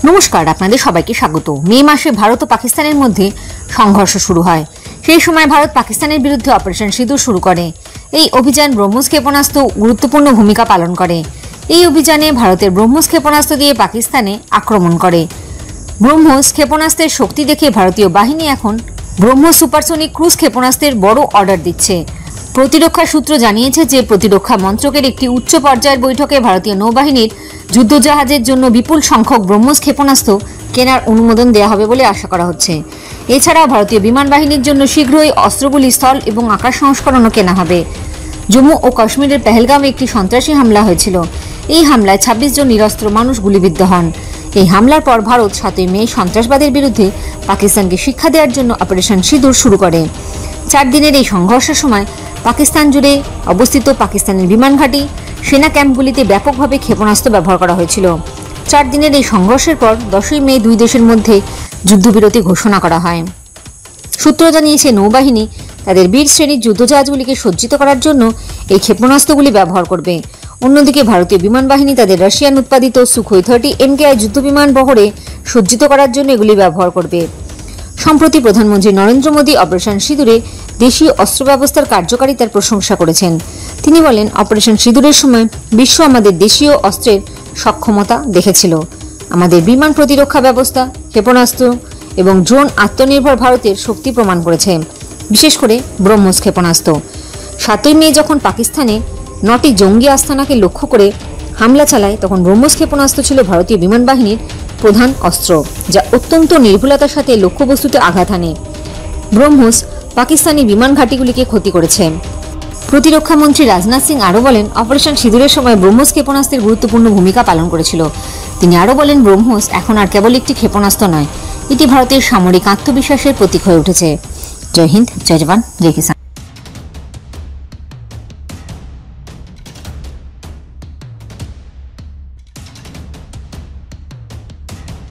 নমস্কার, আপনাদের সবাইকে স্বাগত। মে মাসে ভারত ও পাকিস্তানের মধ্যে সংঘর্ষ শুরু হয়। সেই সময় ভারত পাকিস্তানের বিরুদ্ধে অপারেশন সিঁদুর শুরু করে। এই অভিযান ব্রহ্মোস ক্ষেপণাস্ত্র গুরুত্বপূর্ণ ভূমিকা পালন করে। এই অভিযানে ভারতের ব্রহ্মোস ক্ষেপণাস্ত্র দিয়ে পাকিস্তানে আক্রমণ করে। ব্রহ্মোস ক্ষেপণাস্ত্রের শক্তি দেখে ভারতীয় বাহিনী এখন ব্রহ্মোস সুপারসনিক ক্রুজ ক্ষেপণাস্ত্রের বড় অর্ডার দিচ্ছে। প্রতিরক্ষা সূত্র জানিয়েছে যে প্রতিরক্ষা মন্ত্রকের একটি উচ্চ পর্যায়ের বৈঠকে ভারতীয় নৌবাহিনীর যুদ্ধজাহাজের জন্য বিপুল সংখ্যক ব্রহ্মোস ক্ষেপণাস্ত্র কেনার অনুমোদন দেওয়া হবে বলে আশা করা হচ্ছে। এছাড়াও ভারতীয় বিমান বাহিনীর জন্য শীঘ্রই অস্ত্রগুলি স্থল এবং আকাশ সংস্করণও কেনা হবে। জম্মু ও কাশ্মীরের পেহেলগামে একটি সন্ত্রাসী হামলা হয়েছিল। এই হামলায় ২৬ জন নিরস্ত্র মানুষ গুলিবিদ্ধ হন। এই হামলার পর ভারত ৭ই মে সন্ত্রাসবাদের বিরুদ্ধে পাকিস্তানকে শিক্ষা দেওয়ার জন্য অপারেশন সিঁদুর শুরু করে। ৪ দিনের এই সংঘর্ষের সময় পাকিস্তান জুড়ে অবস্থিত পাকিস্তানের বিমান ঘাঁটি, সেনা ক্যাম্পগুলিতে ব্যাপকভাবে ক্ষেপণাস্ত্র ব্যবহার করা হয়েছিল। ৪ দিনের এই সংঘর্ষের পর ১০ই মে দুই দেশের মধ্যে যুদ্ধবিরতি ঘোষণা করা হয়। সূত্র জানিয়েছে নৌবাহিনী তাদের বীর শ্রেণীর যুদ্ধজাহাজগুলিকে সজ্জিত করার জন্য এই ক্ষেপণাস্ত্রগুলি ব্যবহার করবে। অন্যদিকে ভারতীয় বিমান বাহিনী তাদের রাশিয়ান উৎপাদিত সুখোই 30 MKI যুদ্ধবিমান বহরে সজ্জিত করার জন্য এগুলি ব্যবহার করবে। সম্প্রতি প্রধানমন্ত্রী নরেন্দ্র মোদী অপারেশন সিঁদুরে দেশীয় অস্ত্র ব্যবস্থার কার্যকারিতার প্রশংসা করেছেন। তিনি বলেন, অপারেশন সিঁদুরের সময় বিশ্ব আমাদের দেশীয় অস্ত্রের সক্ষমতা দেখেছিল। আমাদের বিমান প্রতিরক্ষা ব্যবস্থা, ক্ষেপণাস্ত্র এবং ড্রোন আত্মনির্ভর ভারতের শক্তি প্রমাণ করেছে, বিশেষ করে ব্রহ্মোস ক্ষেপণাস্ত্র। ৭ই মে যখন পাকিস্তানে 9টি জঙ্গি আস্তানাকে লক্ষ্য করে হামলা চালায়, তখন ব্রহ্মোস ক্ষেপণাস্ত্র ছিল ভারতীয় বিমান বাহিনীর প্রধান অস্ত্র, যা অত্যন্ত নির্ভুলতার সাথে লক্ষ্যবস্তুতে আঘাত হানে। ব্রহ্মোস পাকিস্তানি বিমান ঘাঁটিগুলিকে ক্ষতি করেছে। প্রতিরক্ষা মন্ত্রী রাজনাথ সিং আরও বলেন, অপারেশন সিঁদুরের সময় ব্রহ্মোস ক্ষেপণাস্ত্রের গুরুত্বপূর্ণ ভূমিকা পালন করেছিল। তিনি আরও বলেন, ব্রহ্মোস এখন আর কেবল একটি ক্ষেপণাস্ত্র নয়, এটি ভারতের সামরিক আত্মবিশ্বাসের প্রতীক হয়ে উঠেছে। জয় হিন্দ, জয় জওয়ান, জয় কিষান।